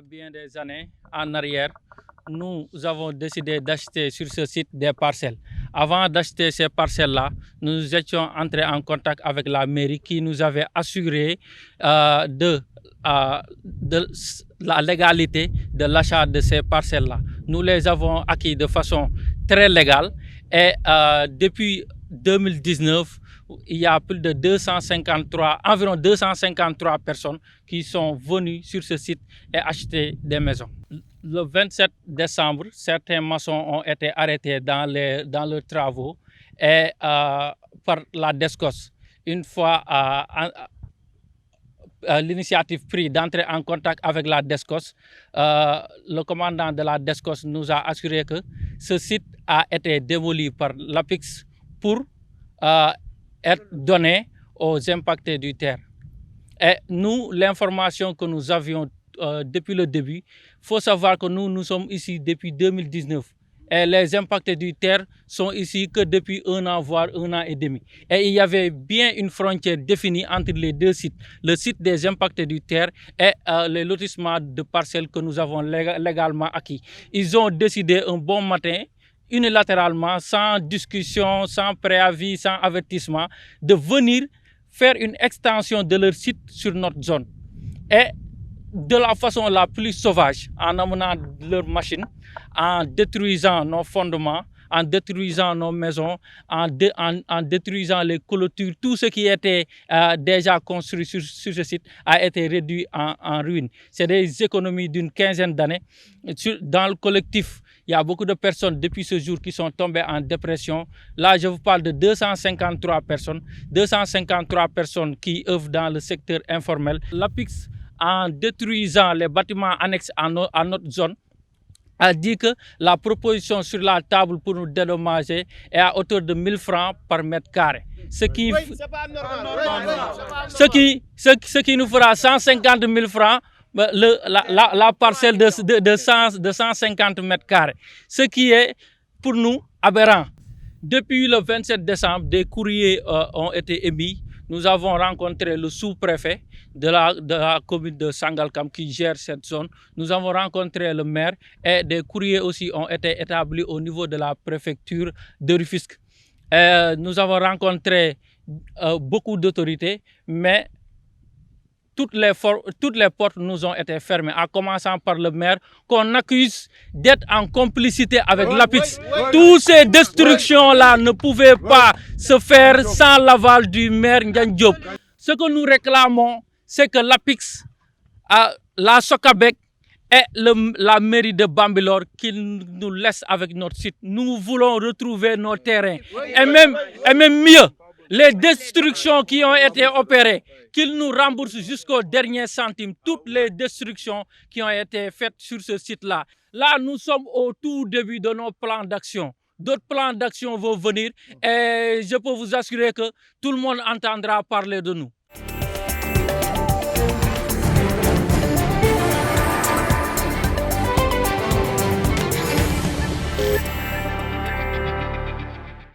bien des années en arrière, nous avons décidé d'acheter sur ce site des parcelles. Avant d'acheter ces parcelles-là, nous étions entrés en contact avec la mairie qui nous avait assuré de la légalité de l'achat de ces parcelles-là. Nous les avons acquis de façon très légale et depuis 2019, il y a plus de environ 253 personnes qui sont venues sur ce site et acheter des maisons. Le 27 décembre, certains maçons ont été arrêtés dans leurs travaux et par la DSCOS. Une fois l'initiative prise d'entrer en contact avec la DSCOS, le commandant de la DSCOS nous a assuré que ce site a été démoli par l'APIX pour être donné aux impactés du terre. Et nous, l'information que nous avions depuis le début, il faut savoir que nous sommes ici depuis 2019. Et les impactés du terre sont ici que depuis 1 an, voire 1 an et demi. Et il y avait bien une frontière définie entre les deux sites. Le site des impactés du terre et les lotissements de parcelles que nous avons légalement acquis. Ils ont décidé un bon matin, unilatéralement, sans discussion, sans préavis, sans avertissement, de venir faire une extension de leur site sur notre zone. Et de la façon la plus sauvage, en amenant leurs machines, en détruisant nos fondements, en détruisant nos maisons, en détruisant les clôtures, tout ce qui était déjà construit sur ce site a été réduit en ruine. C'est des économies d'une quinzaine d'années. Dans le collectif, il y a beaucoup de personnes depuis ce jour qui sont tombées en dépression. Là, je vous parle de 253 personnes. 253 personnes qui œuvrent dans le secteur informel. L'APIX, en détruisant les bâtiments annexes à notre zone, a dit que la proposition sur la table pour nous dédommager est à hauteur de 1 000 francs par mètre carré. Ce qui nous fera 150 000 francs la parcelle de 150 mètres carrés. Ce qui est pour nous aberrant. Depuis le 27 décembre, des courriers ont été émis. Nous avons rencontré le sous-préfet de la commune de Sangalkam qui gère cette zone. Nous avons rencontré le maire et des courriers aussi ont été établis au niveau de la préfecture de Rufisque. Nous avons rencontré beaucoup d'autorités, mais toutes les portes nous ont été fermées, en commençant par le maire, qu'on accuse d'être en complicité avec l'APIX. Toutes ces destructions-là ne pouvaient pas se faire sans l'aval du maire Ndiagne Diop. Ce que nous réclamons, c'est que l'APIX, la Socabek et la mairie de Bambilor qu'ils nous laissent avec notre site. Nous voulons retrouver nos terrains. Et même mieux, les destructions qui ont été opérées, qu'ils nous remboursent jusqu'au dernier centime toutes les destructions qui ont été faites sur ce site-là. Là, nous sommes au tout début de nos plans d'action. D'autres plans d'action vont venir et je peux vous assurer que tout le monde entendra parler de nous.